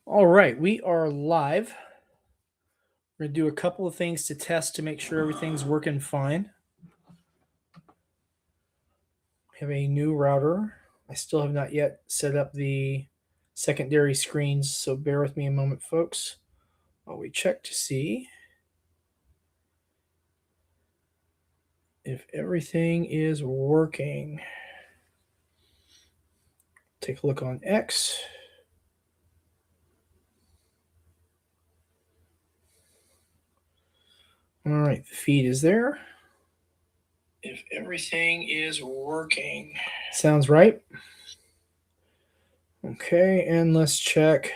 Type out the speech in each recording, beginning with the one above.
All right, we are live. We're going to do a couple of things to test to make sure everything's working fine. We have a new router. I still have not yet set up the secondary screens, so bear with me a moment, folks, while we check to see if everything is working. Take a look on X. All right, the feed is there. If everything is working. Sounds right. Okay, and let's check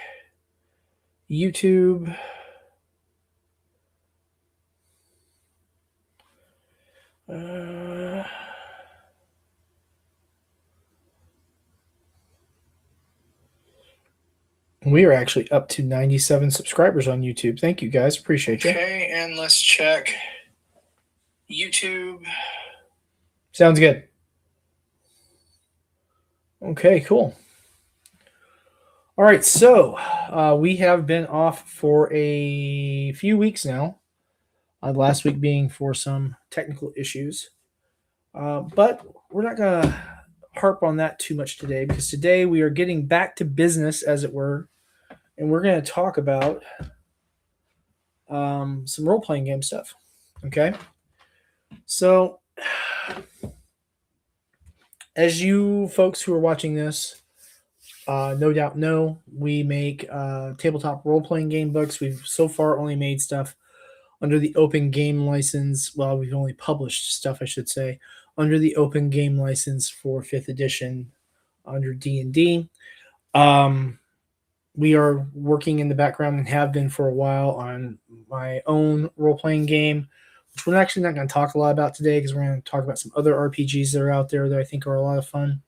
YouTube. We are actually up to 97 subscribers on YouTube. Thank you, guys. Appreciate you. Okay, and let's check YouTube. Sounds good. Okay, cool. All right, so we have been off for a few weeks now. Last week being for some technical issues. But we're not going to harp on that too much today because today we are getting back to business, as it were, and we're going to talk about some role playing game stuff. Okay. So, as you folks who are watching this no doubt know, we make tabletop role playing game books. We've so far only made stuff under the open game license. Well, we've only published stuff, I should say, under the open game license for 5th edition under D&D. We are working in the background and have been for a while on my own role-playing game, which we're actually not going to talk a lot about today because we're going to talk about some other RPGs that are out there that I think are a lot of fun.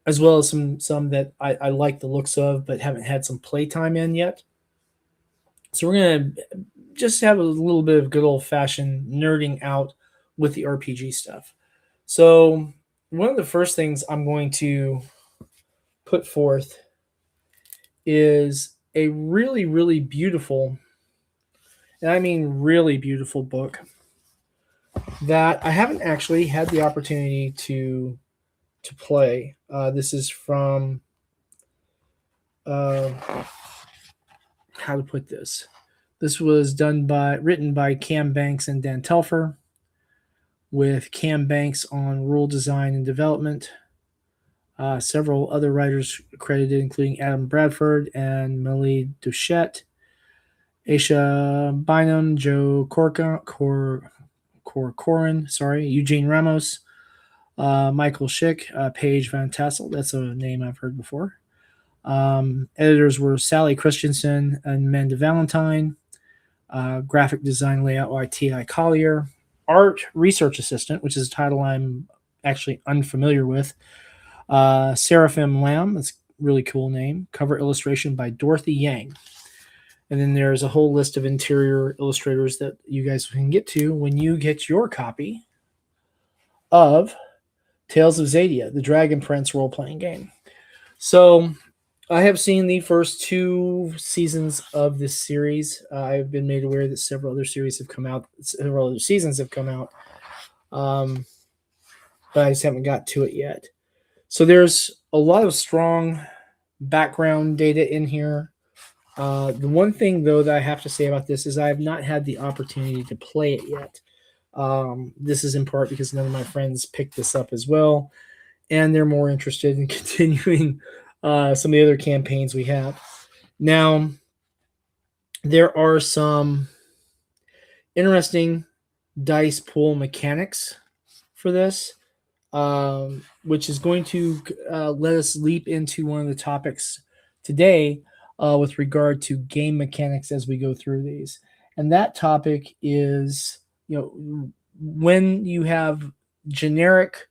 As well as some that I like the looks of but haven't had some playtime in yet. So we're going to just have a little bit of good old-fashioned nerding out with the RPG stuff. So one of the first things I'm going to put forth is a really, really beautiful, and I mean really beautiful book that I haven't actually had the opportunity to play. This is from how to put this. This was written by Cam Banks and Dan Telfer, with Cam Banks on rule design and development. Several other writers credited, including Adam Bradford and Millie Duchette, Aisha Bynum, Joe Corcoran, Eugene Ramos, Michael Schick, Paige Van Tassel. That's a name I've heard before. Editors were Sally Christensen and Amanda Valentine. Graphic design layout by T.I. Collier. Art research assistant, which is a title I'm actually unfamiliar with. Seraphim Lamb, that's a really cool name. Cover illustration by Dorothy Yang. And then there's a whole list of interior illustrators that you guys can get to when you get your copy of Tales of Zadia, the Dragon Prince role-playing game. So I have seen the first 2 seasons of this series. I've been made aware that several other seasons have come out. But I just haven't got to it yet. So there's a lot of strong background data in here. The one thing, though, that I have to say about this is I have not had the opportunity to play it yet. This is in part because none of my friends picked this up as well, and they're more interested in continuing some of the other campaigns we have. Now, there are some interesting dice pool mechanics for this, which is going to let us leap into one of the topics today with regard to game mechanics as we go through these. And that topic is, when you have generic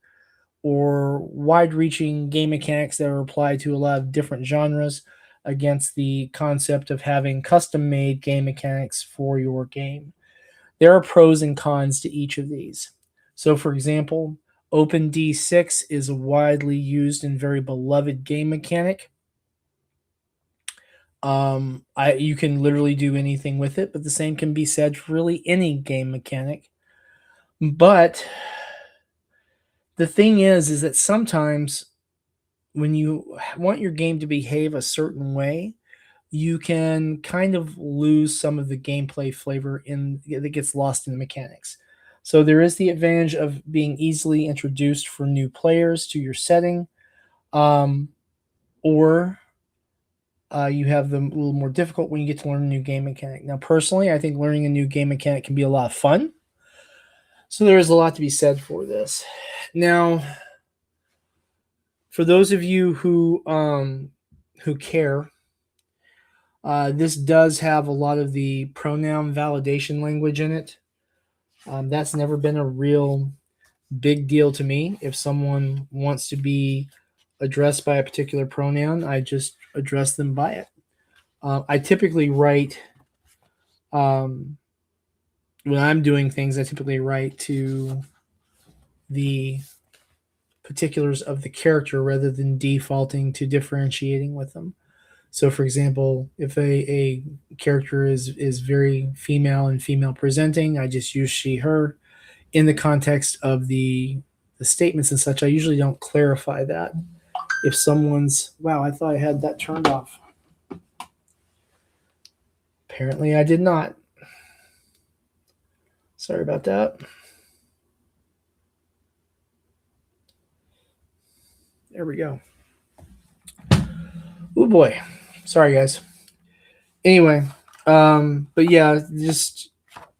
or wide-reaching game mechanics that are applied to a lot of different genres against the concept of having custom-made game mechanics for your game. There are pros and cons to each of these. So, for example, OpenD6 is a widely used and very beloved game mechanic. You can literally do anything with it, but the same can be said for really any game mechanic. But the thing is that sometimes when you want your game to behave a certain way, you can kind of lose some of the gameplay flavor in that gets lost in the mechanics. So there is the advantage of being easily introduced for new players to your setting, um, or you have them a little more difficult when you get to learn a new game mechanic. Now, personally, I think learning a new game mechanic can be a lot of fun. So there is a lot to be said for this. Now, for those of you who care, this does have a lot of the pronoun validation language in it. That's never been a real big deal to me. If someone wants to be addressed by a particular pronoun, I just address them by it. I typically write, when I'm doing things, I typically write to the particulars of the character rather than defaulting to differentiating with them. So, for example, if a character is very female and female presenting, I just use she, her. In the context of the statements and such, I usually don't clarify that. If someone's, wow, I thought I had that turned off. Apparently, I did not. Sorry about that. There we go. Oh boy. Sorry, guys. Anyway, but yeah, just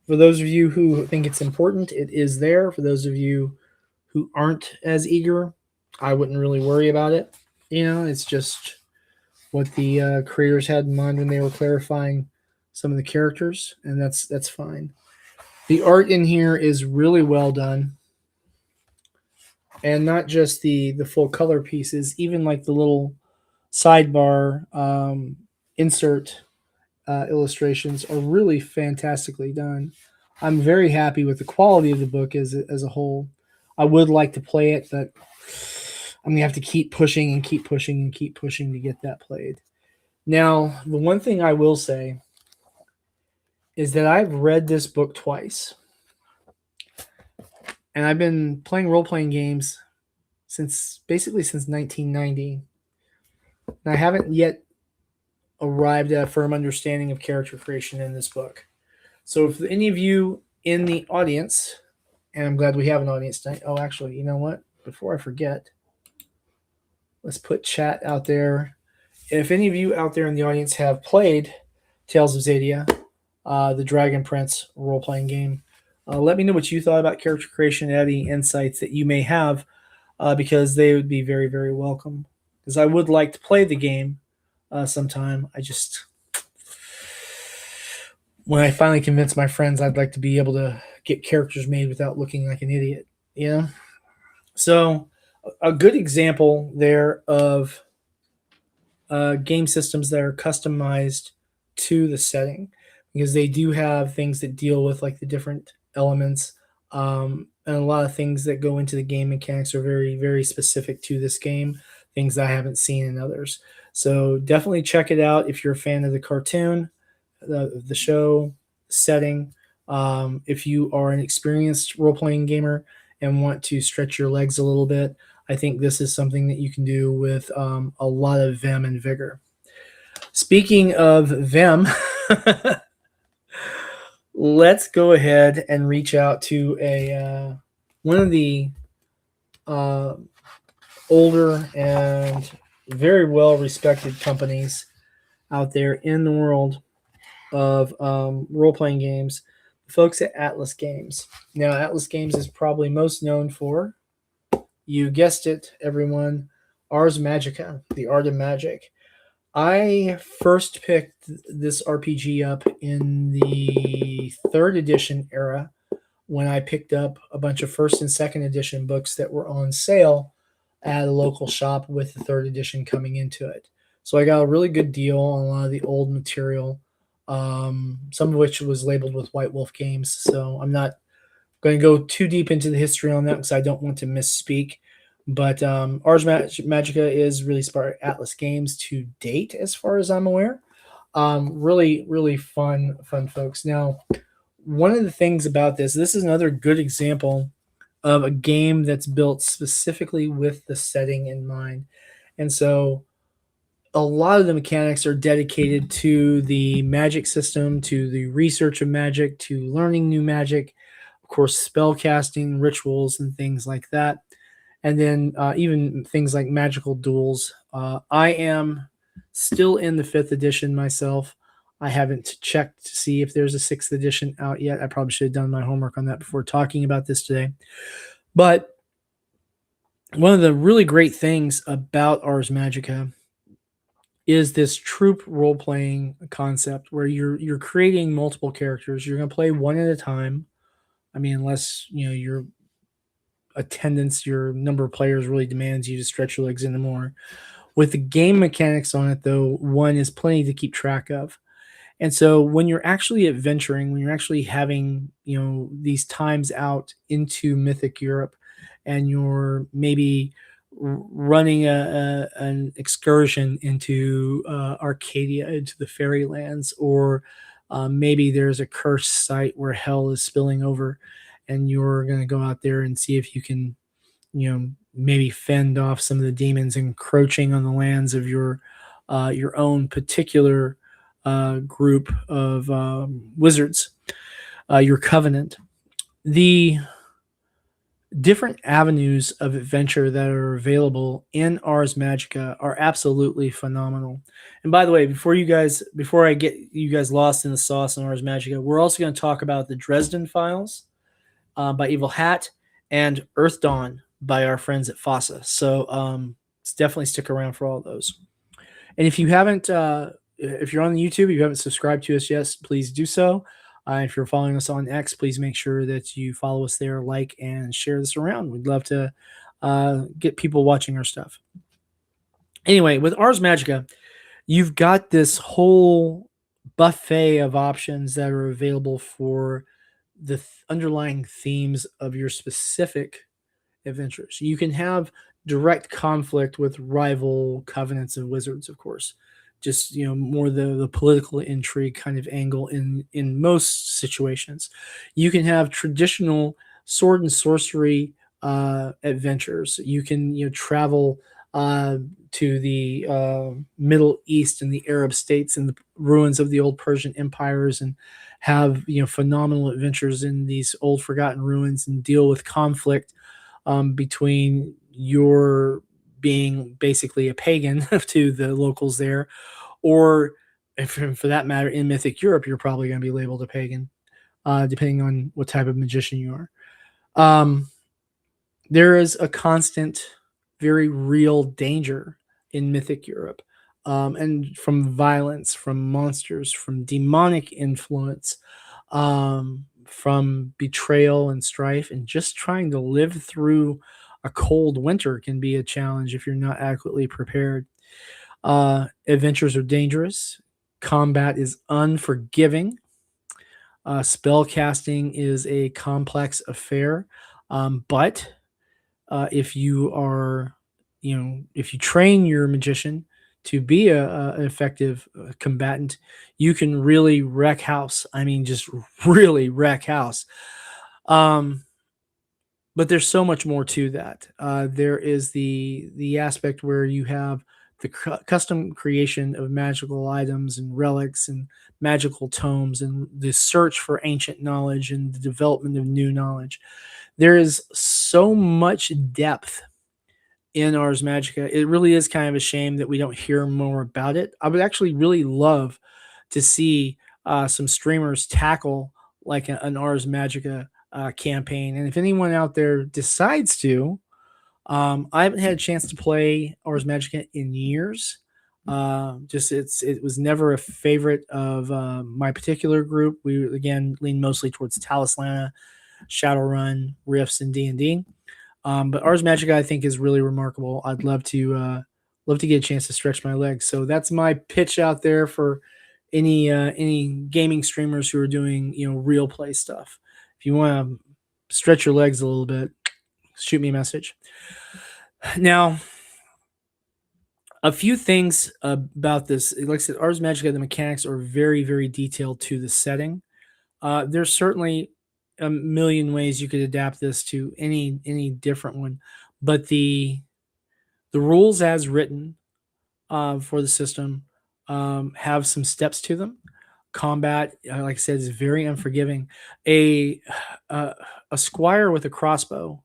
for those of you who think it's important, it is there. For those of you who aren't as eager, I wouldn't really worry about it. It's just what the creators had in mind when they were clarifying some of the characters, and that's fine. The art in here is really well done, and not just the full color pieces, even like the little sidebar insert illustrations are really fantastically done. I'm very happy with the quality of the book as a whole. I would like to play it, but I'm gonna have to keep pushing and keep pushing and keep pushing to get that played. Now, the one thing I will say is that I've read this book twice, and I've been playing role-playing games since 1990, and I haven't yet arrived at a firm understanding of character creation in this book. So, if any of you in the audience, and I'm glad we have an audience tonight. Oh, actually, you know what? Before I forget, let's put chat out there. If any of you out there in the audience have played Tales of Xadia, the Dragon Prince role-playing game, let me know what you thought about character creation and any insights that you may have, because they would be very, very welcome. Because I would like to play the game sometime. When I finally convince my friends, I'd like to be able to get characters made without looking like an idiot. So a good example there of game systems that are customized to the setting, because they do have things that deal with like the different elements, and a lot of things that go into the game mechanics are very, very specific to this game, things that I haven't seen in others. So definitely check it out if you're a fan of the cartoon, the show, setting. If you are an experienced role-playing gamer and want to stretch your legs a little bit, I think this is something that you can do with a lot of vim and vigor. Speaking of vim, let's go ahead and reach out to one of the older and very well-respected companies out there in the world of role-playing games, folks at Atlas Games. Now, Atlas Games is probably most known for, you guessed it, everyone, Ars Magica, the Art of Magic. I first picked this RPG up in the 3rd edition era when I picked up a bunch of 1st and 2nd edition books that were on sale at a local shop with the 3rd edition coming into it. So I got a really good deal on a lot of the old material, some of which was labeled with White Wolf Games. So I'm not going to go too deep into the history on that because I don't want to misspeak. But Ars Magica is released by Atlas Games to date, as far as I'm aware. Really, really fun folks. Now, one of the things about this is another good example of a game that's built specifically with the setting in mind. And so a lot of the mechanics are dedicated to the magic system, to the research of magic, to learning new magic, of course, spell casting, rituals, and things like that. And then even things like magical duels. I am still in the fifth edition myself. I haven't checked to see if there's a sixth edition out yet. I probably should have done my homework on that before talking about this today. But one of the really great things about Ars Magica is this troop role playing concept where you're creating multiple characters. You're going to play one at a time. I mean, unless your attendance, your number of players really demands you to stretch your legs into more. With the game mechanics on it, though, one is plenty to keep track of. And so when you're actually adventuring, when you're actually having, these times out into Mythic Europe and you're maybe running an excursion into Arcadia, into the fairylands, or maybe there's a cursed site where hell is spilling over and you're going to go out there and see if you can, maybe fend off some of the demons encroaching on the lands of your own particular group of wizards, your covenant. The different avenues of adventure that are available in Ars Magica are absolutely phenomenal. And by the way, before I get you guys lost in the sauce in Ars Magica, we're also going to talk about the Dresden Files by Evil Hat and Earth Dawn by our friends at Fossa. So definitely stick around for all those. And if you haven't, if you're on YouTube, you haven't subscribed to us yet, please do so. If you're following us on X, please make sure that you follow us there, like, and share this around. We'd love to get people watching our stuff. Anyway, with Ars Magica, you've got this whole buffet of options that are available for the underlying themes of your specific adventures. You can have direct conflict with rival covenants and wizards, of course. Just more the political intrigue kind of angle in most situations. You can have traditional sword and sorcery adventures. You can travel to the Middle East and the Arab states and the ruins of the old Persian empires and have phenomenal adventures in these old forgotten ruins and deal with conflict between your being basically a pagan to the locals there, or if, for that matter, in Mythic Europe, you're probably going to be labeled a pagan, depending on what type of magician you are. There is a constant, very real danger in Mythic Europe, and from violence, from monsters, from demonic influence, from betrayal and strife, and just trying to live through a cold winter can be a challenge if you're not adequately prepared. Adventures are dangerous. Combat is unforgiving. Spell casting is a complex affair, but if you are, if you train your magician to be an effective combatant, you can really wreck house. I mean, just really wreck house. But there's so much more to that. There is the aspect where you have the custom creation of magical items and relics and magical tomes and the search for ancient knowledge and the development of new knowledge. There is so much depth in Ars Magica. It really is kind of a shame that we don't hear more about it. I would actually really love to see some streamers tackle like an Ars Magica campaign. And if anyone out there decides to, I haven't had a chance to play Ars Magica in years. It was never a favorite of my particular group. We again lean mostly towards Talislana, Shadowrun, Rifts, and D&D. But Ars Magica, I think, is really remarkable. I'd love to get a chance to stretch my legs. So that's my pitch out there for any gaming streamers who are doing real play stuff. If you want to stretch your legs a little bit, shoot me a message. Now, A few things about this. Like I said, Ars Magica, the mechanics are very, very detailed to the setting. There's certainly a million ways you could adapt this to any different one, but the rules as written for the system have some steps to them. Combat, like I said, is very unforgiving. A uh, a squire with a crossbow,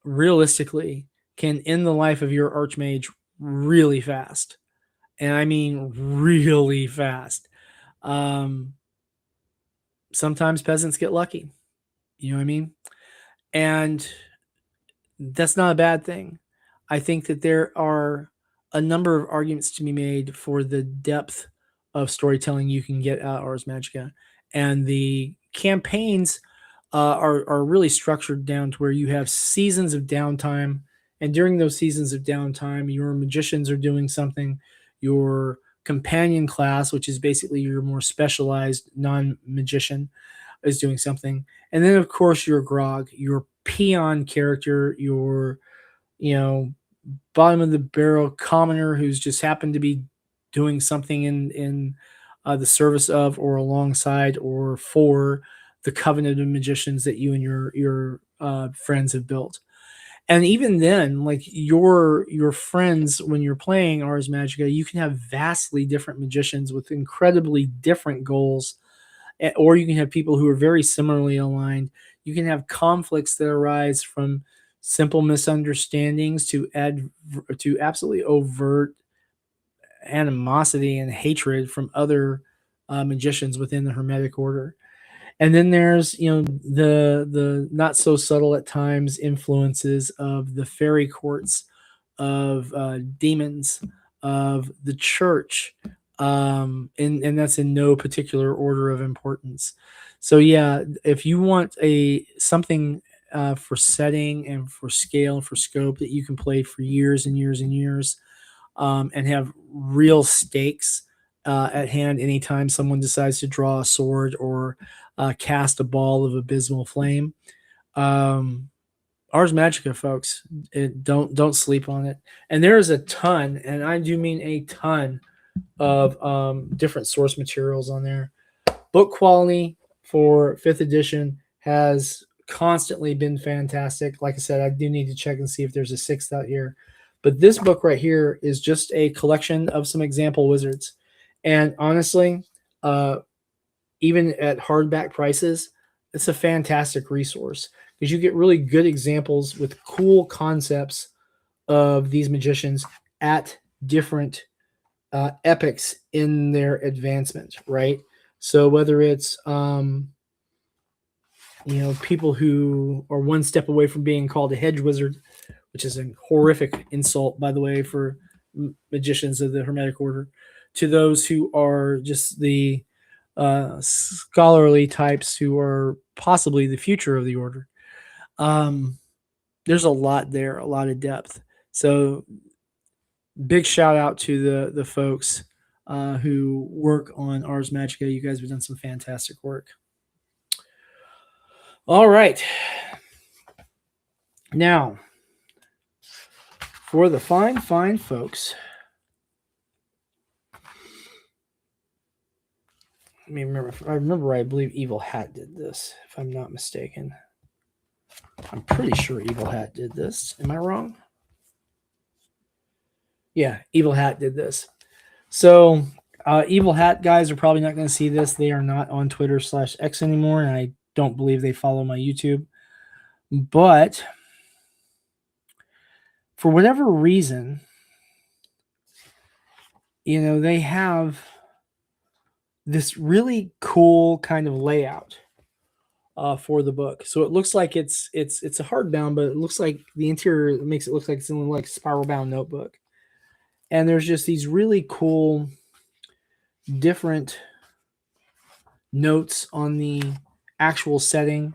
realistically, can end the life of your archmage really fast, and I mean really fast. Um, Sometimes peasants get lucky. You know what I mean? And that's not a bad thing. I think that there are a number of arguments to be made for the depth of storytelling you can get out of Ars Magica, and the campaigns are really structured down to where you have seasons of downtime, and during those seasons of downtime, your magicians are doing something. Your companion class, which is basically your more specialized non-magician, is doing something, and then of course your grog, your peon character, your you know bottom of the barrel commoner who's just happened to be doing something in the service of or alongside or for the covenant of magicians that you and your friends have built. And even then, like your friends, when you're playing Ars Magica, you can have vastly different magicians with incredibly different goals, or you can have people who are very similarly aligned. You can have conflicts that arise from simple misunderstandings to absolutely overt animosity and hatred from other magicians within the Hermetic Order. And then there's the not so subtle at times influences of the fairy courts, of demons, of the church, and that's in no particular order of importance. So yeah, if you want a something for setting and for scale and for scope that you can play for years and years and years, and have real stakes at hand anytime someone decides to draw a sword or cast a ball of abysmal flame. Um, Ars Magica, folks, don't sleep on it. And there is a ton, and I do mean a ton of different source materials on there. Book quality for fifth edition has constantly been fantastic. Like I said, I do need to check and see if there's a sixth out here. But this book right here is just a collection of some example wizards. And honestly, uh, even at hardback prices, it's a fantastic resource because you get really good examples with cool concepts of these magicians at different epics in their advancement, right? So whether it's people who are one step away from being called a hedge wizard, which is a horrific insult, by the way, for magicians of the Hermetic Order, to those who are just the scholarly types who are possibly the future of the order. Um, there's a lot there, a lot of depth. So big shout out to the folks who work on Ars Magica. You guys have done some fantastic work. All right. Now, for the fine folks, I mean, I believe Evil Hat did this, if I'm not mistaken. I'm pretty sure Evil Hat did this. Am I wrong? Yeah, Evil Hat did this. So, Evil Hat guys are probably not going to see this. They are not on Twitter/X anymore, and I don't believe they follow my YouTube. But for whatever reason, they have this really cool kind of layout for the book. So it looks like it's a hardbound, but it looks like the interior makes it look like it's in like a spiral bound notebook. And there's just these really cool different notes on the actual setting.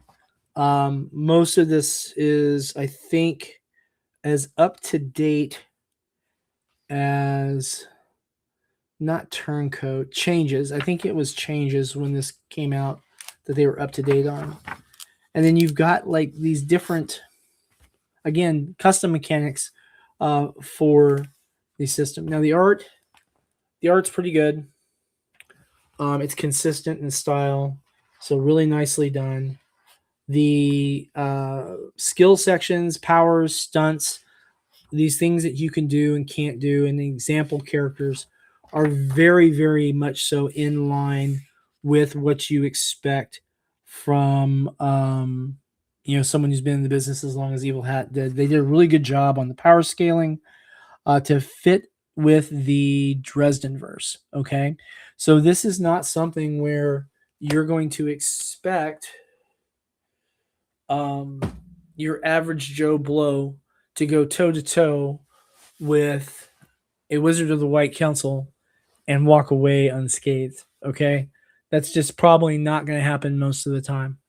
Most of this is, I think, as up to date as not Turncoat, Changes. I think it was Changes when this came out that they were up to date on. And then you've got like these different, again, custom mechanics for the system. Now the art's pretty good. It's consistent in style, so really nicely done. The skill sections, powers, stunts, these things that you can do and can't do, and the example characters are very, very much so in line with what you expect from someone who's been in the business as long as Evil Hat did. They did a really good job on the power scaling to fit with the Dresden verse. Okay, so this is not something where you're going to expect your average Joe Blow to go toe to toe with a Wizard of the White Council and walk away unscathed. Okay, that's just probably not going to happen most of the time.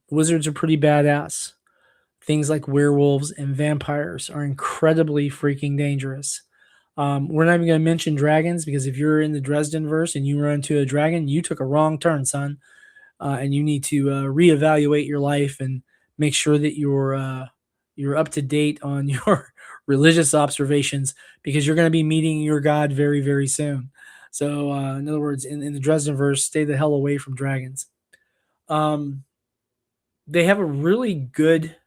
Wizards are pretty badass. Things like werewolves and vampires are incredibly freaking dangerous. We're not even going to mention dragons because if you're in the Dresden verse and you run into a dragon, you took a wrong turn, son, and you need to reevaluate your life and make sure that you're up to date on your religious observations because you're going to be meeting your God very, very soon. So, in other words, in the Dresden verse, stay the hell away from dragons. They have a really good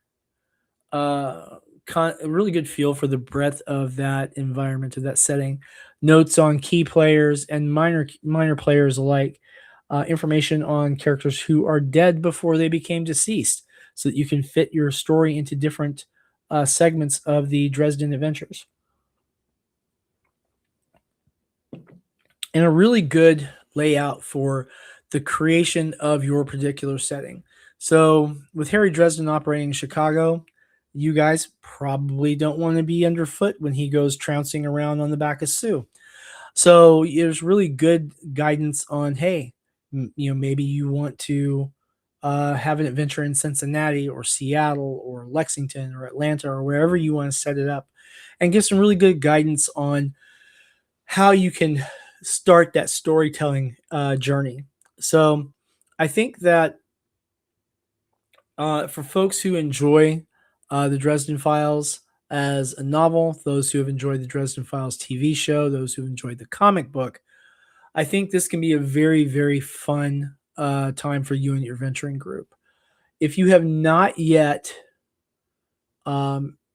a really good feel for the breadth of that environment, of that setting. Notes on key players and minor players alike. Information on characters who are dead before they became deceased, so that you can fit your story into different segments of the Dresden adventures. And a really good layout for the creation of your particular setting. So, with Harry Dresden operating in Chicago, you guys probably don't want to be underfoot when he goes trouncing around on the back of Sue. So there's really good guidance on, hey, maybe you want to have an adventure in Cincinnati or Seattle or Lexington or Atlanta or wherever you want to set it up, and give some really good guidance on how you can start that storytelling journey. So I think that for folks who enjoy the Dresden Files as a novel, those who have enjoyed the Dresden Files TV show, those who enjoyed the comic book, I think this can be a very, very fun time for you and your venturing group. If you have not yet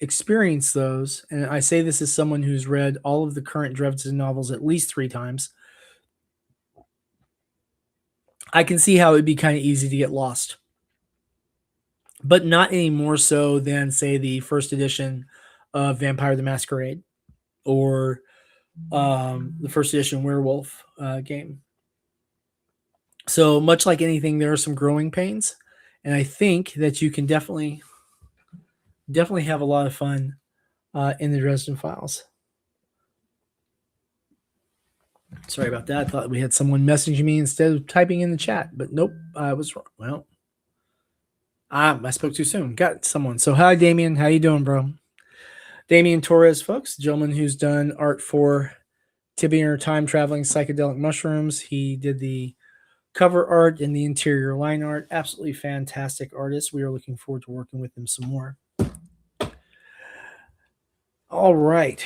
experienced those, and I say this as someone who's read all of the current Dresden novels at least 3 times, I can see how it would be kind of easy to get lost. But not any more so than, say, the first edition of Vampire the Masquerade or the first edition Werewolf game. So much like anything, there are some growing pains, and I think that you can definitely have a lot of fun in the Dresden Files. Sorry about that. I thought we had someone messaging me instead of typing in the chat, but nope, I was wrong. Well, I spoke too soon. Got someone. So hi, Damien. How you doing, bro? Damien Torres, folks, gentleman who's done art for Tibian Time Traveling Psychedelic Mushrooms. He did the cover art and the interior line art. Absolutely fantastic artist. We are looking forward to working with him some more. All right.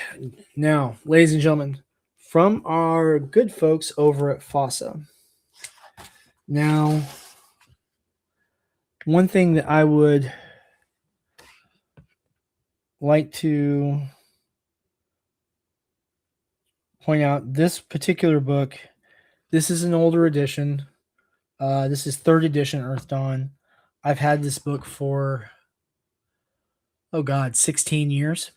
Now, ladies and gentlemen, from our good folks over at FOSSA. Now, one thing that I would like to point out, this particular book, this is an older edition. This is 3rd edition Earth Dawn. I've had this book for, 16 years.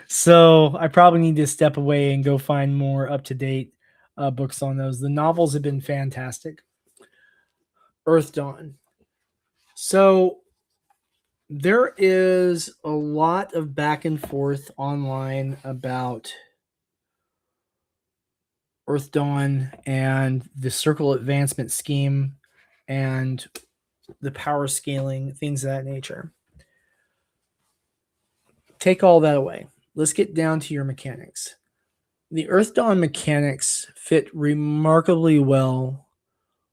So I probably need to step away and go find more up-to-date books on those. The novels have been fantastic. Earth Dawn. So there is a lot of back and forth online about Earth Dawn and the circle advancement scheme and the power scaling, things of that nature. Take all that away. Let's get down to your mechanics. The Earth Dawn mechanics fit remarkably well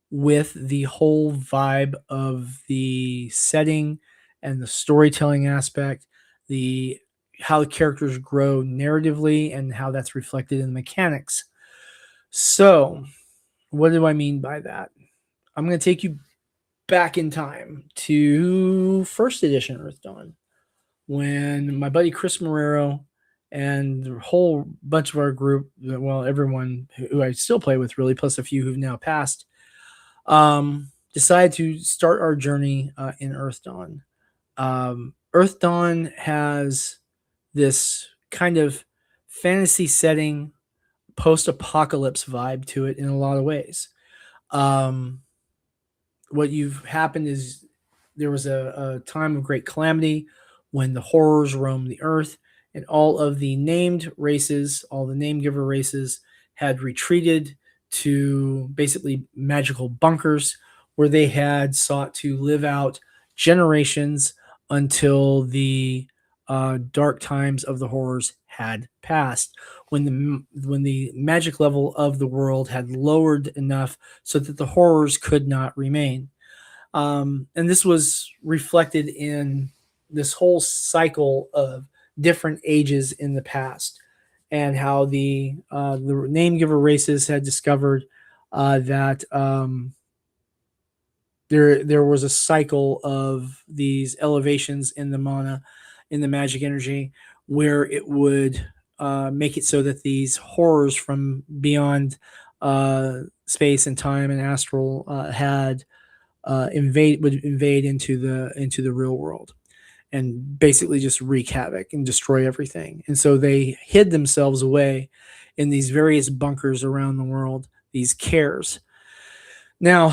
with the whole vibe of the setting and the storytelling aspect, the how the characters grow narratively and how that's reflected in the mechanics. So, what do I mean by that? I'm going to take you back in time to first edition Earth Dawn, when my buddy Chris Marrero and the whole bunch of our group, well, everyone who I still play with, really, plus a few who've now passed, decided to start our journey in Earth Dawn. Earth Dawn has this kind of fantasy setting, post-apocalypse vibe to it in a lot of ways. What you've happened is there was a time of great calamity when the horrors roamed the earth, and all of the named races, all the name giver races, had retreated to basically magical bunkers where they had sought to live out generations until the dark times of the horrors had passed, when the magic level of the world had lowered enough so that the horrors could not remain. And this was reflected in this whole cycle of different ages in the past, and how the name giver races had discovered that there was a cycle of these elevations in the mana, in the magic energy, where it would make it so that these horrors from beyond space and time and astral would invade into the real world and basically just wreak havoc and destroy everything. And so they hid themselves away in these various bunkers around the world, these cares. Now,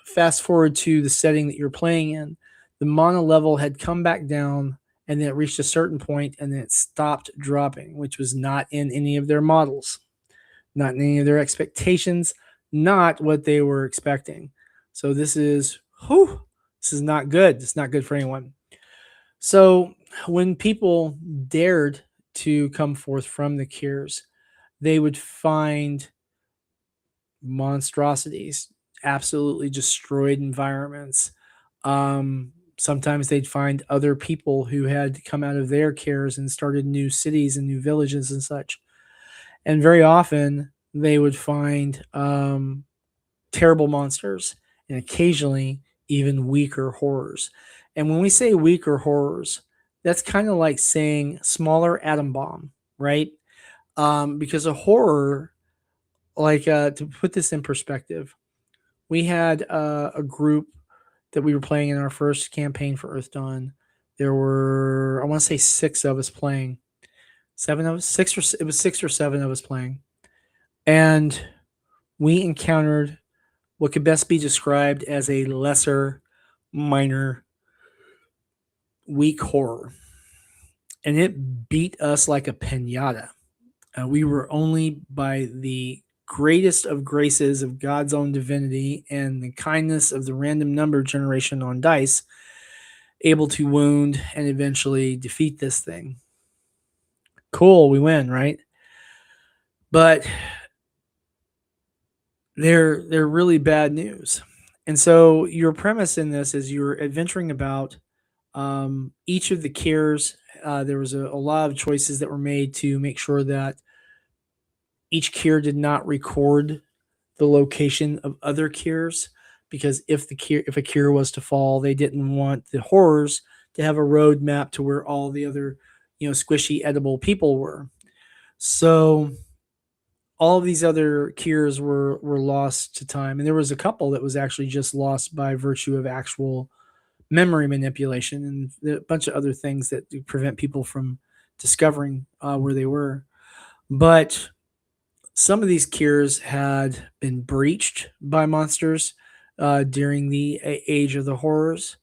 fast forward to the setting that you're playing in. The mana level had come back down, and then it reached a certain point, and then it stopped dropping, which was not in any of their models, not in any of their expectations, not what they were expecting. So this is not good. It's not good for anyone. So when people dared to come forth from the cures, they would find monstrosities, absolutely destroyed environments. Sometimes they'd find other people who had come out of their cares and started new cities and new villages and such. And very often they would find terrible monsters, and occasionally even weaker horrors. And when we say weaker horrors, that's kind of like saying smaller atom bomb, right? Because a horror, like to put this in perspective, we had a group that we were playing in our first campaign for Earth Dawn. There were, I want to say, 6 of us playing. 7 of us, it was 6 or 7 of us playing. And we encountered what could best be described as a lesser, minor, weak horror. And it beat us like a pinata. We were only by the greatest of graces of God's own divinity and the kindness of the random number generation on dice able to wound and eventually defeat this thing. Cool, we win, right? But they're really bad news. And so your premise in this is you're adventuring about each of the cares. There was a lot of choices that were made to make sure that each cure did not record the location of other cures, because if a cure was to fall, they didn't want the horrors to have a road map to where all the other, squishy edible people were. So all of these other cures were lost to time, and there was a couple that was actually just lost by virtue of actual memory manipulation and a bunch of other things that prevent people from discovering where they were. But some of these cures had been breached by monsters during the age of the horrors,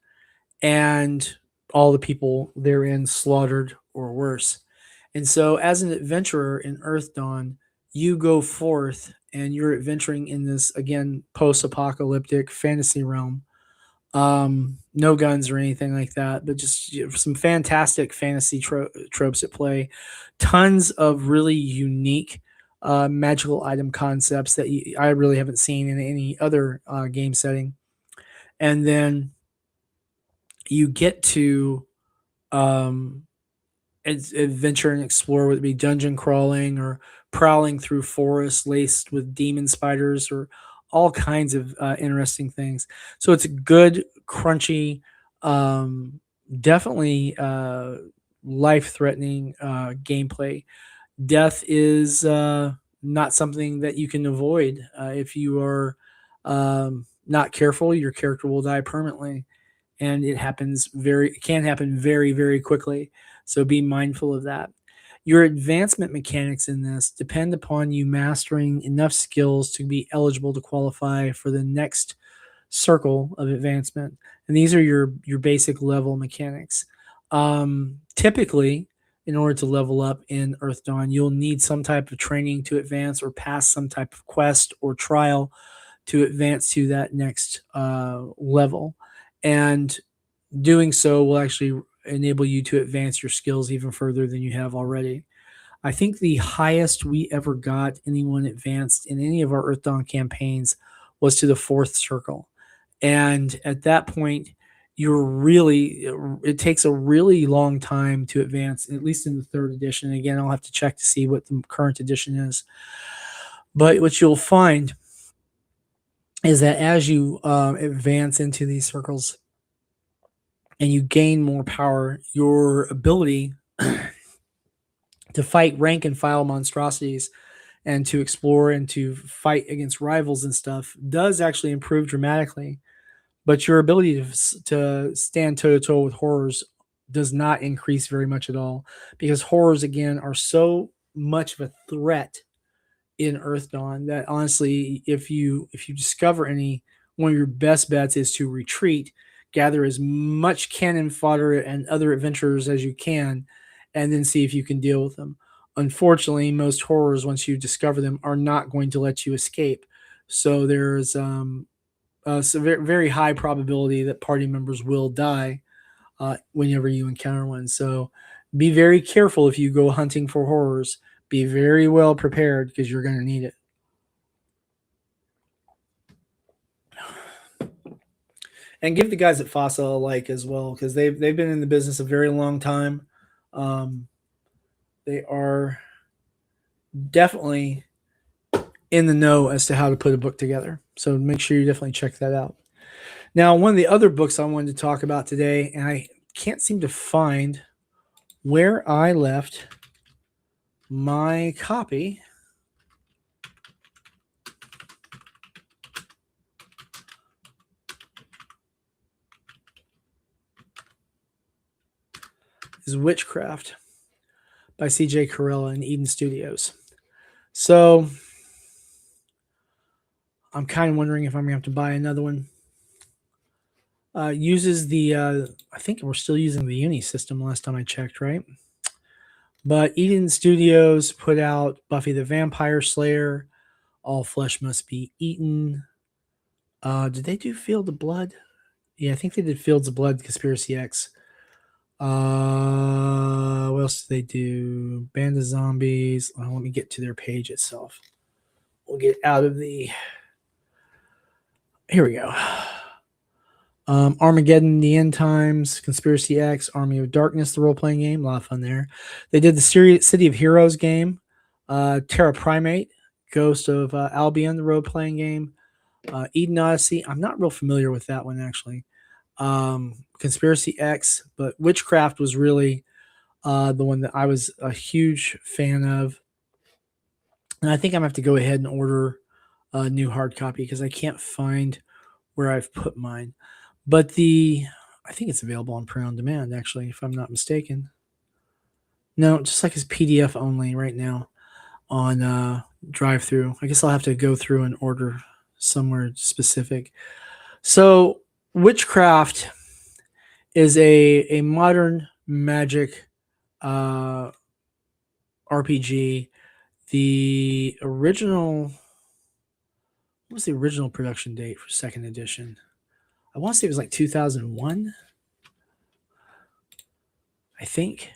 and all the people therein slaughtered or worse. And so, as an adventurer in Earth Dawn, you go forth and you're adventuring in this, again, post-apocalyptic fantasy realm. No guns or anything like that, but just some fantastic fantasy tropes at play. Tons of really unique magical item concepts that I really haven't seen in any other game setting. And then you get to adventure and explore, whether it be dungeon crawling or prowling through forests laced with demon spiders or all kinds of interesting things. So it's a good, crunchy, um, definitely life threatening gameplay. Death is not something that you can avoid. If you are not careful, your character will die permanently, and it can happen very, very quickly. So be mindful of that. Your advancement mechanics in this depend upon you mastering enough skills to be eligible to qualify for the next circle of advancement. And these are your basic level mechanics. Typically, in order to level up in Earth Dawn, you'll need some type of training to advance or pass some type of quest or trial to advance to that next level. And doing so will actually enable you to advance your skills even further than you have already. I think the highest we ever got anyone advanced in any of our Earth Dawn campaigns was to the fourth circle. And at that point, it takes a really long time to advance, at least in the third edition. Again, I'll have to check to see what the current edition is. But what you'll find is that as you advance into these circles and you gain more power, your ability to fight rank and file monstrosities and to explore and to fight against rivals and stuff does actually improve dramatically. But your ability to stand toe to toe with horrors does not increase very much at all, because horrors, again, are so much of a threat in Earth Dawn that honestly, if you discover any, one of your best bets is to retreat, gather as much cannon fodder and other adventurers as you can, and then see if you can deal with them. Unfortunately, most horrors, once you discover them, are not going to let you escape. So there's a very, very high probability that party members will die whenever you encounter one. So be very careful if you go hunting for horrors. Be very well prepared because you're going to need it. And give the guys at FASA a like as well, because they've been in the business a very long time. They are definitely in the know as to how to put a book together. So make sure you definitely check that out. Now, one of the other books I wanted to talk about today, and I can't seem to find where I left my copy. Is Witchcraft by C.J. Carella and Eden Studios. So I'm kind of wondering if I'm going to have to buy another one. Uses the, I think we're still using the Uni system last time I checked, right? But Eden Studios put out Buffy the Vampire Slayer, All Flesh Must Be Eaten. Did they do Field of Blood? Yeah, I think they did Fields of Blood, Conspiracy X. What else did they do? Band of Zombies. Let me get to their page itself. We'll get out of the. Here we go. Armageddon, The End Times, Conspiracy X, Army of Darkness, the role-playing game. A lot of fun there. They did the City of Heroes game. Terra Primate, Ghost of Albion, the role-playing game. Eden Odyssey. I'm not real familiar with that one, actually. Conspiracy X, but Witchcraft was really the one that I was a huge fan of. And I think I'm going to have to go ahead and order a new hard copy because I can't find where I've put mine. But I think it's available on print on demand, actually, if I'm not mistaken. No, just like as PDF only right now on drive-through. I guess I'll have to go through and order somewhere specific. So Witchcraft is a modern magic RPG. The original, what was the original production date for second edition? I want to say it was like 2001, I think.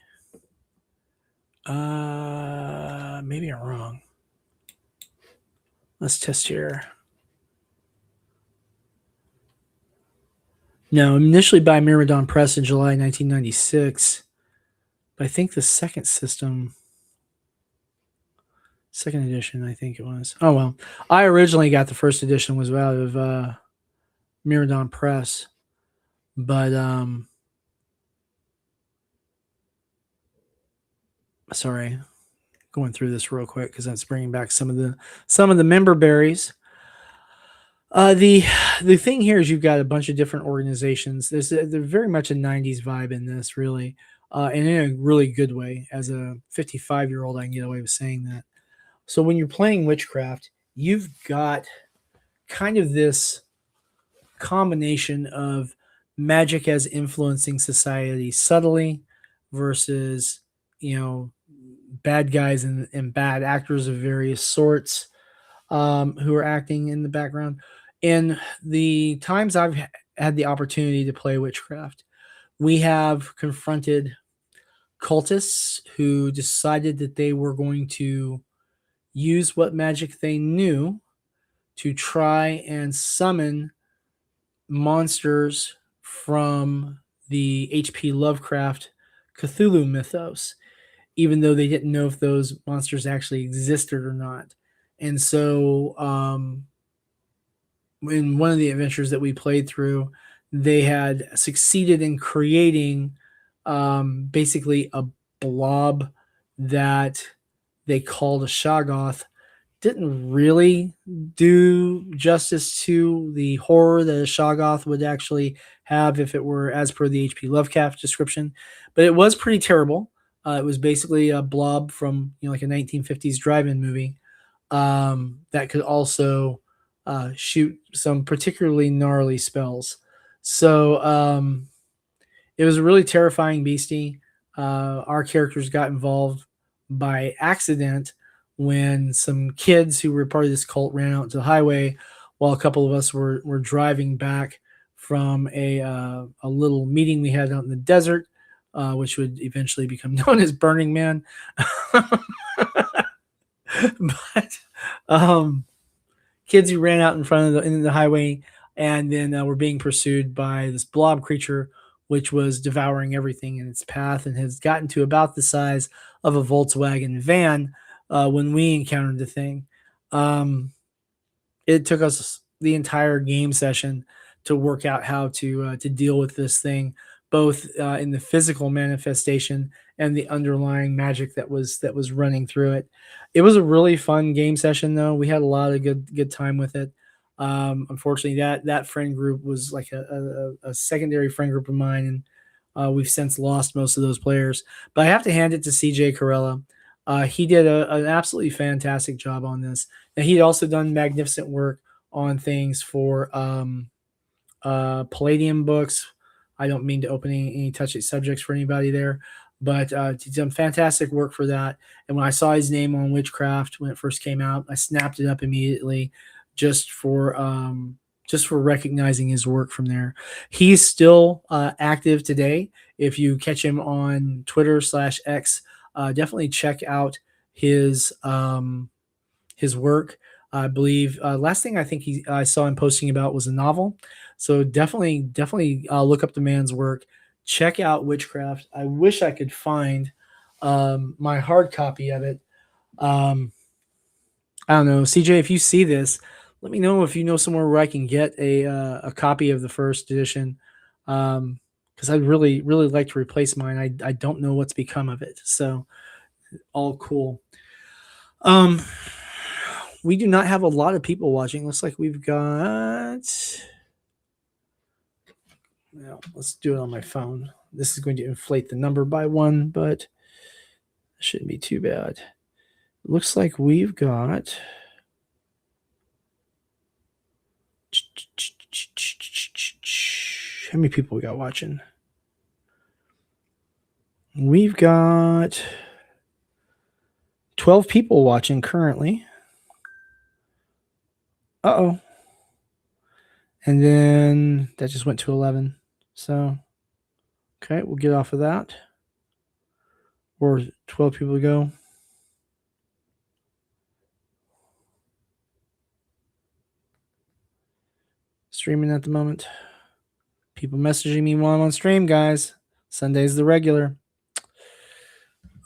Maybe I'm wrong. Let's test here. No, initially by Myrmidon Press in July 1996. But I think the second edition, I think it was. Oh well, I originally got the first edition was out of Miradon Press, but sorry, going through this real quick because that's bringing back some of the member berries. The thing here is you've got a bunch of different organizations. There's very much a '90s vibe in this, really, and in a really good way. As a 55-year-old, I can get away with saying that. So when you're playing witchcraft, you've got kind of this combination of magic as influencing society subtly versus bad guys and bad actors of various sorts who are acting in the background. In the times I've had the opportunity to play witchcraft, we have confronted cultists who decided that they were going to use what magic they knew to try and summon monsters from the H.P. Lovecraft Cthulhu mythos, even though they didn't know if those monsters actually existed or not. And so, in one of the adventures that we played through, they had succeeded in creating basically a blob that they called a Shoggoth. Didn't really do justice to the horror that a Shoggoth would actually have if it were as per the H.P. Lovecraft description, but it was pretty terrible. It was basically a blob from like a 1950s drive-in movie that could also shoot some particularly gnarly spells. So it was a really terrifying beastie. Our characters got involved by accident when some kids who were part of this cult ran out to the highway while a couple of us were driving back from a little meeting we had out in the desert, which would eventually become known as Burning Man. But kids who ran out in front of the highway and then were being pursued by this blob creature, which was devouring everything in its path and has gotten to about the size of a Volkswagen van when we encountered the thing. It took us the entire game session to work out how to deal with this thing, both in the physical manifestation and the underlying magic that was running through it. It was a really fun game session, though. We had a lot of good time with it. Unfortunately, that friend group was like a secondary friend group of mine, and we've since lost most of those players. But I have to hand it to CJ Corella. He did an absolutely fantastic job on this. And he'd also done magnificent work on things for Palladium books. I don't mean to open any touchy subjects for anybody there, but he did some fantastic work for that. And when I saw his name on Witchcraft when it first came out, I snapped it up immediately just for recognizing his work from there. He's still active today. If you catch him on Twitter/X, definitely check out his work. I believe last thing I think I saw him posting about was a novel. So definitely look up the man's work. Check out Witchcraft. I wish I could find my hard copy of it. I don't know, CJ. If you see this, let me know if you know somewhere where I can get a copy of the first edition. Because I'd really like to replace mine. I don't know what's become of it. So all cool. We do not have a lot of people watching. Looks like we've got. Well, let's do it on my phone. This is going to inflate the number by 1, but it shouldn't be too bad. Looks like we've got. How many people we got watching? We've got 12 people watching currently. Uh-oh. And then that just went to 11. So, okay, we'll get off of that. Or 12 people to go. Streaming at the moment. People messaging me while I'm on stream, guys. Sunday's the regular.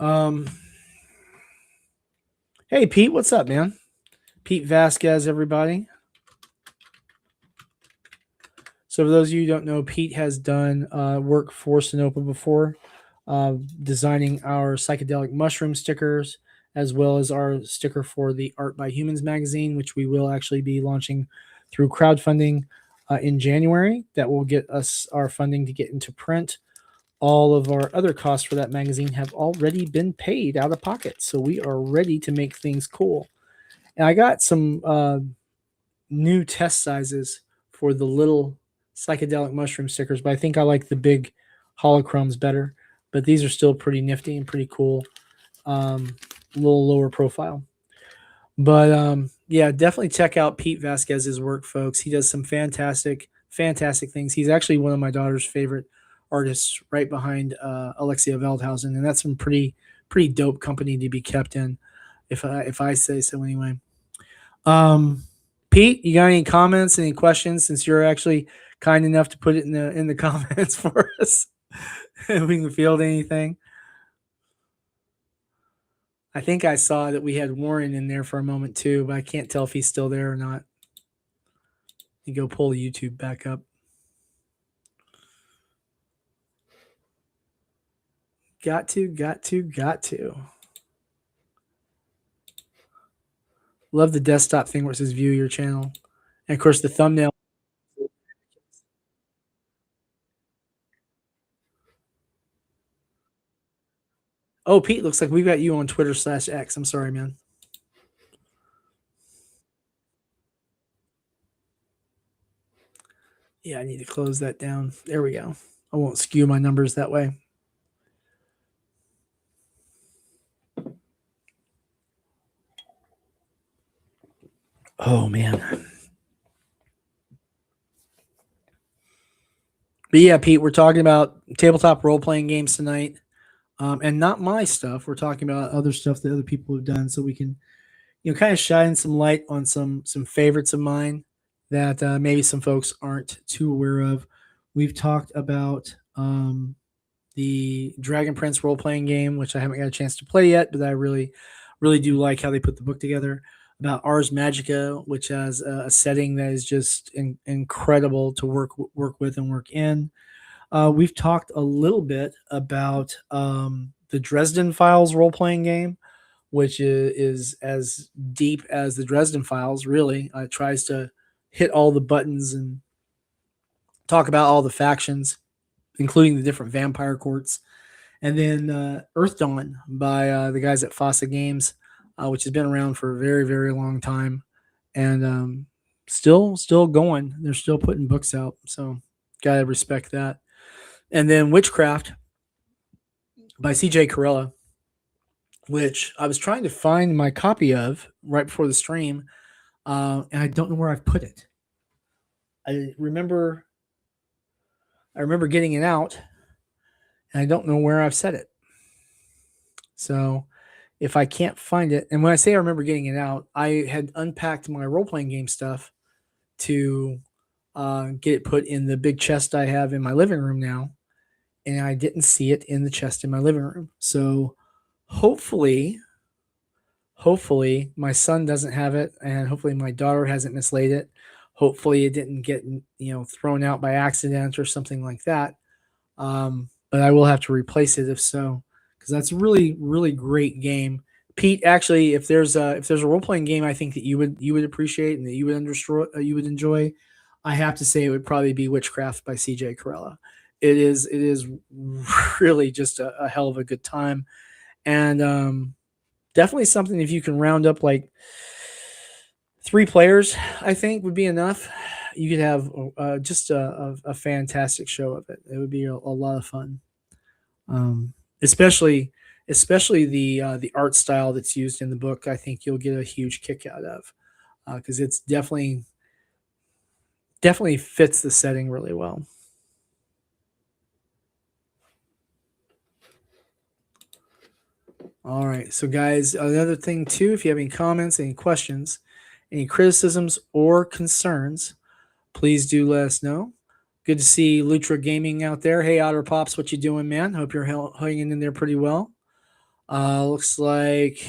Um, hey, Pete, what's up, man? Pete Vasquez, everybody. So, for those of you who don't know, Pete has done work for Sinopa before, designing our psychedelic mushroom stickers, as well as our sticker for the Art by Humans magazine, which we will actually be launching through crowdfunding in January. That will get us our funding to get into print. All of our other costs for that magazine have already been paid out of pocket. So, we are ready to make things cool. And I got some new test sizes for the little psychedelic mushroom stickers, but I think I like the big holochromes better. But these are still pretty nifty and pretty cool. A little lower profile. But yeah, definitely check out Pete Vasquez's work, folks. He does some fantastic, fantastic things. He's actually one of my daughter's favorite artists, right behind Alexia Veldhausen, and that's some pretty dope company to be kept in, if I say so anyway. Um, Pete, you got any comments, any questions? Since you're actually kind enough to put it in the comments for us, if we can field anything. I think I saw that we had Warren in there for a moment too, but I can't tell if he's still there or not. You go pull YouTube back up. Got to. Love the desktop thing where it says view your channel. And of course the thumbnail. Oh, Pete, looks like we've got you on Twitter/X. I'm sorry, man. Yeah, I need to close that down. There we go. I won't skew my numbers that way. Oh man. But yeah, Pete, we're talking about tabletop role playing games tonight, and not my stuff. We're talking about other stuff that other people have done, so we can, kind of shine some light on some favorites of mine that maybe some folks aren't too aware of. We've talked about the Dragon Prince role playing game, which I haven't got a chance to play yet, but I really do like how they put the book together. About Ars Magica, which has a setting that is just incredible to work with and work in. We've talked a little bit about the Dresden Files role playing game, which is as deep as the Dresden Files. Really, it tries to hit all the buttons and talk about all the factions, including the different vampire courts. And then Earth Dawn by the guys at Fossa Games, which has been around for a very, very long time, and still going. They're still putting books out, so gotta respect that. And then Witchcraft by C.J. Corella, which I was trying to find my copy of right before the stream, and I don't know where I've put it. I remember getting it out, and I don't know where I've set it. So if I can't find it, and when I say I remember getting it out, I had unpacked my role playing game stuff to get it put in the big chest I have in my living room now, and I didn't see it in the chest in my living room. So hopefully my son doesn't have it, and hopefully my daughter hasn't mislaid it. Hopefully it didn't get thrown out by accident or something like that. But I will have to replace it if so, because that's a really great game. Pete, actually, if there's a role playing game I think that you would appreciate and that you would enjoy, I have to say it would probably be Witchcraft by C.J. Corella. It is really just a hell of a good time, and definitely something if you can round up like 3 players, I think would be enough. You could have just a fantastic show of it. It would be a lot of fun, um, especially the art style that's used in the book. I think you'll get a huge kick out of because it's definitely fits the setting really well. All right, so guys, another thing too, if you have any comments, any questions, any criticisms or concerns, please do let us know. Good to see Lutra Gaming out there. Hey, Otter Pops, what you doing, man? Hope you're hanging in there pretty well. Looks like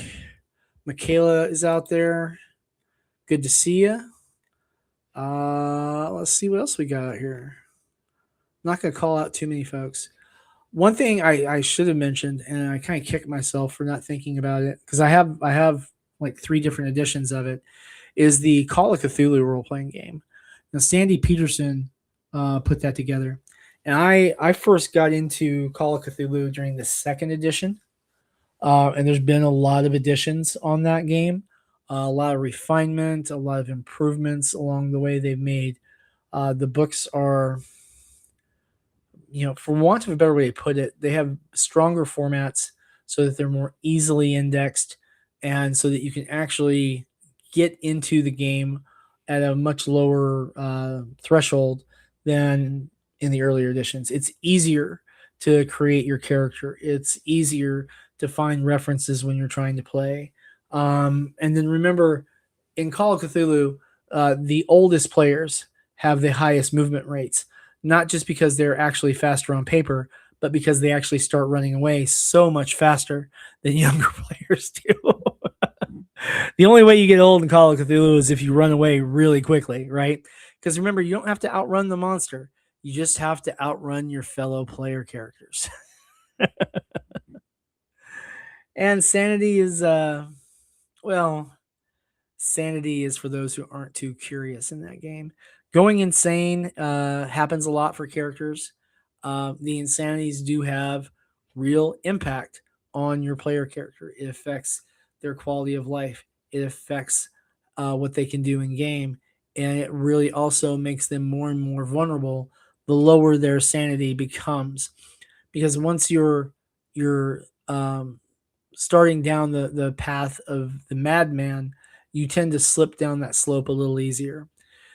Michaela is out there. Good to see you. Let's see what else we got out here. I'm not going to call out too many folks. One thing I should have mentioned, and I kind of kicked myself for not thinking about it, because I have like 3 different editions of it, is the Call of Cthulhu role playing game. Now, Sandy Peterson put that together, and I first got into Call of Cthulhu during the 2nd edition, and there's been a lot of additions on that game, a lot of refinement, a lot of improvements along the way they've made. The books are, for want of a better way to put it, they have stronger formats so that they're more easily indexed and so that you can actually get into the game at a much lower threshold than in the earlier editions. It's easier to create your character, it's easier to find references when you're trying to play. And then remember, in Call of Cthulhu, the oldest players have the highest movement rates, not just because they're actually faster on paper, but because they actually start running away so much faster than younger players do. The only way you get old in Call of Cthulhu is if you run away really quickly, right? Because remember, you don't have to outrun the monster. You just have to outrun your fellow player characters. And sanity is, well, sanity is for those who aren't too curious in that game. Going insane happens a lot for characters. The insanities do have real impact on your player character. It affects their quality of life. It affects what they can do in game, and it really also makes them more and more vulnerable the lower their sanity becomes. Because once you're starting down the path of the madman, you tend to slip down that slope a little easier.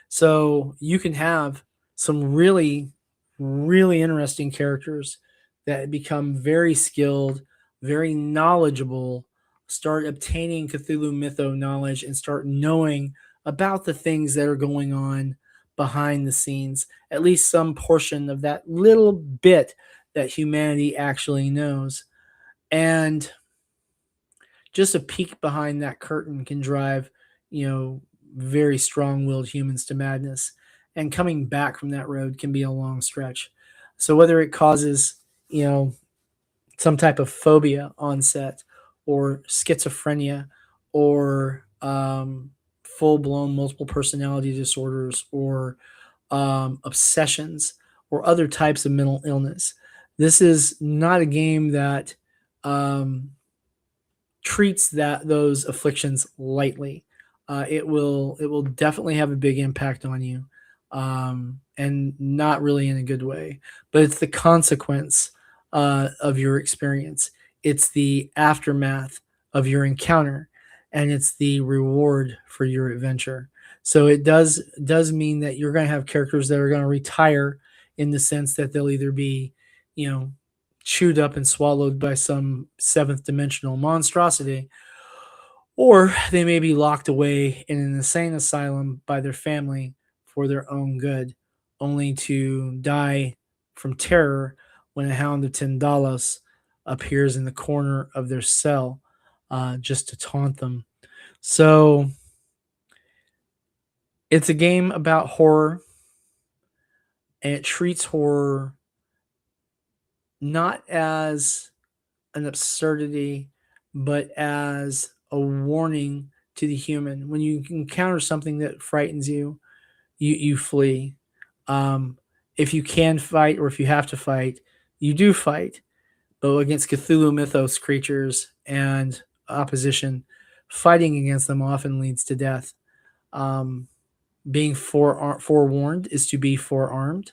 So you can have some really, really interesting characters that become very skilled, very knowledgeable, start obtaining Cthulhu Mytho knowledge, and start knowing about the things that are going on behind the scenes, at least some portion of that little bit that humanity actually knows. And just a peek behind that curtain can drive, very strong-willed humans to madness. And coming back from that road can be a long stretch. So whether it causes, some type of phobia onset, or schizophrenia, or full-blown multiple personality disorders, or obsessions, or other types of mental illness, this is not a game that treats those afflictions lightly. It will definitely have a big impact on you, and not really in a good way. But it's the consequence of your experience. It's the aftermath of your encounter, and it's the reward for your adventure. So it does mean that you're going to have characters that are going to retire, in the sense that they'll either be, you know, chewed up and swallowed by some 7th dimensional monstrosity, or they may be locked away in an insane asylum by their family for their own good, only to die from terror when a hound of Tindalos appears in the corner of their cell, just to taunt them. So it's a game about horror, and it treats horror not as an absurdity, but as a warning to the human. When you encounter something that frightens you, you flee. If you can fight, or if you have to fight, you do fight. But against Cthulhu Mythos creatures and opposition, fighting against them often leads to death. Being forewarned is to be forearmed,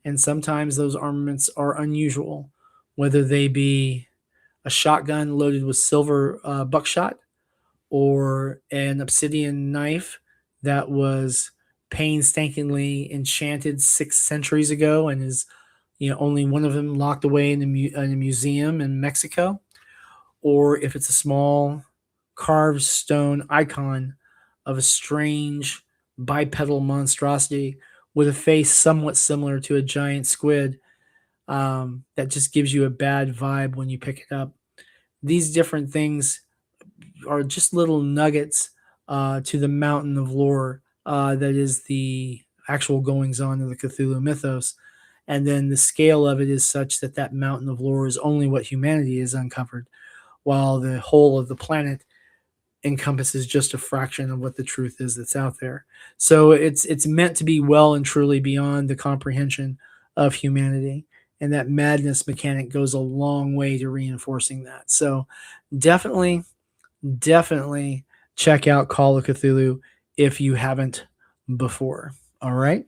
and sometimes those armaments are unusual, whether they be a shotgun loaded with silver buckshot, or an obsidian knife that was painstakingly enchanted 6 centuries ago and is, only one of them locked away in a museum in Mexico, or if it's a small carved stone icon of a strange bipedal monstrosity with a face somewhat similar to a giant squid, that just gives you a bad vibe when you pick it up. these different things are just little nuggets to the mountain of lore that is the actual goings on of the Cthulhu mythos. And then the scale of it is such that that mountain of lore is only what humanity has uncovered, while the whole of the planet encompasses just a fraction of what the truth is that's out there. So it's meant to be well and truly beyond the comprehension of humanity. And that madness mechanic goes a long way to reinforcing that. So definitely, definitely check out Call of Cthulhu if you haven't before. All right.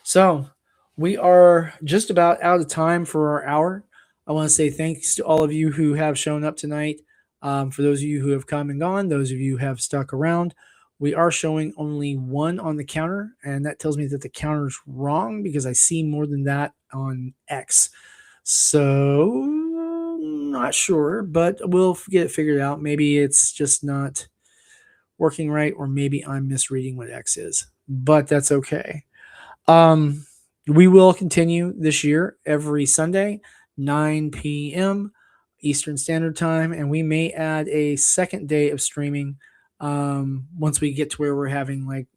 So we are just about out of time for our hour. I want to say thanks to all of you who have shown up tonight. For those of you who have come and gone, those of you who have stuck around, we are showing only one on the counter, and that tells me that the counter is wrong because I see more than that on X. So, not sure, but we'll get it figured out. Maybe it's just not working right, or maybe I'm misreading what X is, but that's okay. Um, we will continue this year every Sunday, 9 p.m. Eastern Standard Time, and we may add a second day of streaming once we get to where we're having, like,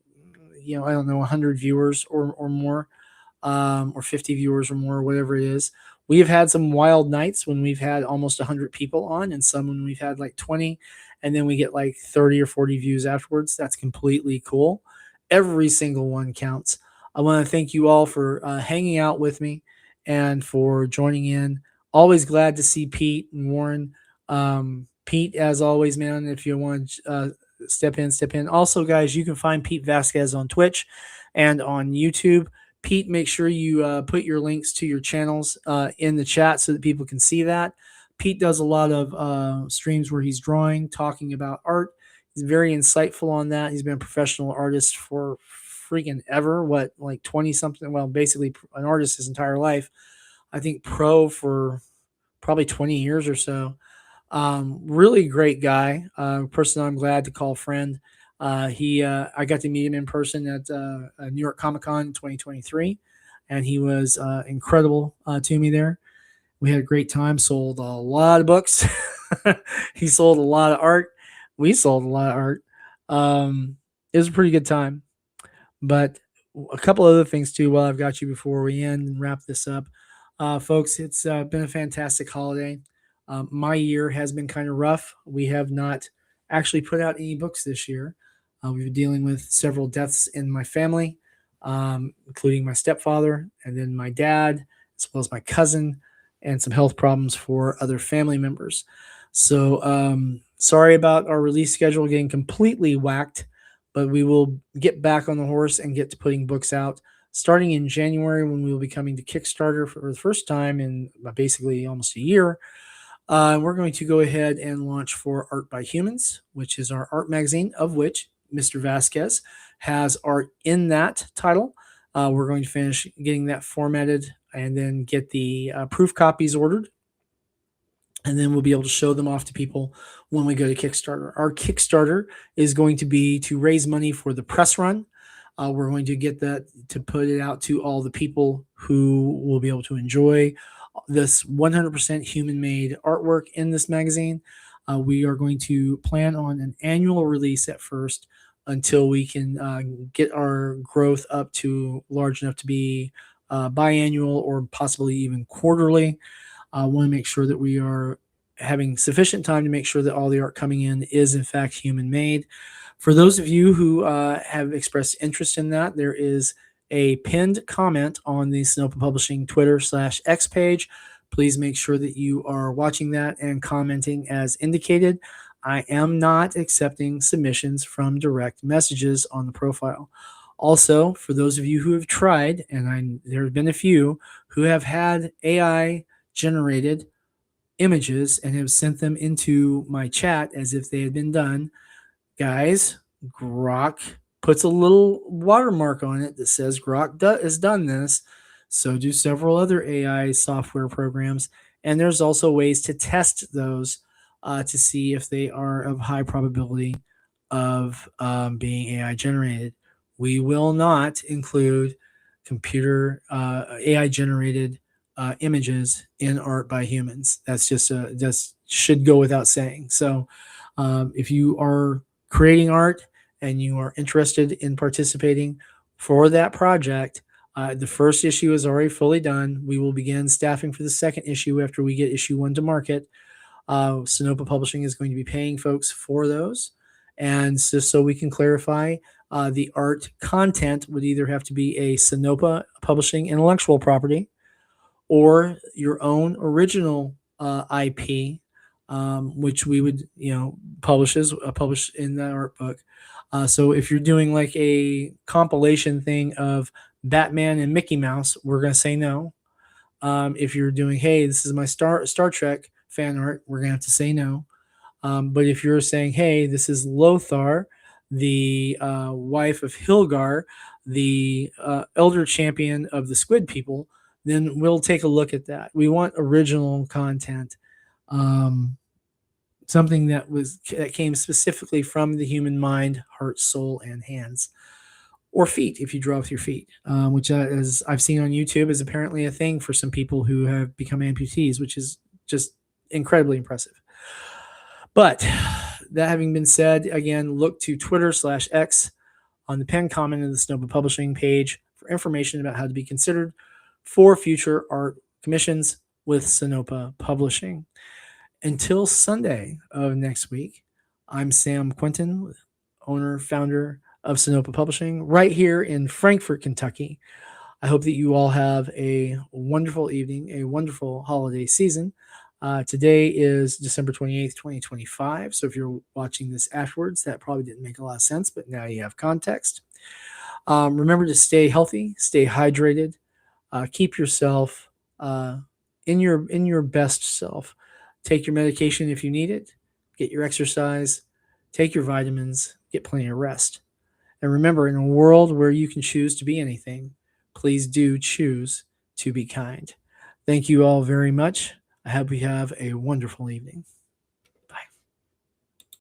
I don't know, 100 viewers or more, or 50 viewers or more, whatever it is. We have had some wild nights when we've had almost 100 people on, and some when we've had like 20, and then we get like 30 or 40 views afterwards. That's completely cool. Every single one counts. I want to thank you all for hanging out with me and for joining in. Always glad to see Pete and Warren. Pete, as always, man, if you want to step in, step in. Also, guys, you can find Pete Vasquez on Twitch and on YouTube. Pete, make sure you put your links to your channels in the chat so that people can see that. Pete does a lot of streams where he's drawing, talking about art. He's very insightful on that. He's been a professional artist for freaking ever. What, like 20 something? Well, basically an artist his entire life. I think pro for probably 20 years or so. Really great guy. Person I'm glad to call friend. I got to meet him in person at New York Comic Con 2023, and he was incredible to me there. We had a great time. Sold a lot of books. He sold a lot of art. We sold a lot of art. It was a pretty good time. But a couple other things too while I've got you before we end and wrap this up. Folks, it's been a fantastic holiday. My year has been kind of rough. We have not actually put out any books this year. We've been dealing with several deaths in my family, including my stepfather and then my dad, as well as my cousin, and some health problems for other family members. So sorry about our release schedule getting completely whacked, but we will get back on the horse and get to putting books out starting in January, when we will be coming to Kickstarter for the first time in basically almost a year. We're going to go ahead and launch for Art by Humans, which is our art magazine, of which Mr. Vasquez has art in that title. We're going to finish getting that formatted and then get the proof copies ordered. And then we'll be able to show them off to people when we go to Kickstarter. Our Kickstarter is going to be to raise money for the press run. We're going to get that to put it out to all the people who will be able to enjoy this 100% human-made artwork in this magazine. We are going to plan on an annual release at first until we can get our growth up to large enough to be biannual or possibly even quarterly. I want to make sure that we are having sufficient time to make sure that all the art coming in is in fact human made. For those of you who have expressed interest in that, there is a pinned comment on the Sinopa Publishing Twitter/X page. Please make sure that you are watching that and commenting as indicated. I am not accepting submissions from direct messages on the profile. Also, for those of you who have tried, and there have been a few who have had AI generated images and have sent them into my chat as if they had been done, guys, Grok puts a little watermark on it that says Grok has done this. So do several other AI software programs. And there's also ways to test those to see if they are of high probability of being AI generated. We will not include computer AI generated images in art by humans. That's just should go without saying. So if you are creating art and you are interested in participating for that project, the first issue is already fully done. We will begin staffing for the second issue after we get issue 1 to market. Sonoma Publishing is going to be paying folks for those. And so we can clarify, the art content would either have to be a Sonoma Publishing intellectual property or your own original IP, which we would, publish in the art book. So if you're doing like a compilation thing of Batman and Mickey Mouse, we're going to say no. If you're doing, hey, this is my Star Trek fan art, we're going to have to say no. But if you're saying, hey, this is Lothar, the wife of Hilgar, the elder champion of the Squid people, then we'll take a look at that. We want original content, something that came specifically from the human mind, heart, soul, and hands, or feet if you draw with your feet, which, as I've seen on YouTube, is apparently a thing for some people who have become amputees, which is just incredibly impressive. But that having been said, again, look to Twitter/X on the pinned comment of the Sonoma Publishing page for information about how to be considered for future art commissions with Sonoma Publishing. Until Sunday of next week, I'm Sam Quinton, owner, founder of Sonoma Publishing, right here in Frankfort, Kentucky. I hope that you all have a wonderful evening, a wonderful holiday season. Today is December 28th, 2025. So if you're watching this afterwards, that probably didn't make a lot of sense, but now you have context. Remember to stay healthy, stay hydrated, keep yourself in your best self. Take your medication if you need it, get your exercise, take your vitamins, get plenty of rest. And remember, in a world where you can choose to be anything, please do choose to be kind. Thank you all very much. I hope you have a wonderful evening.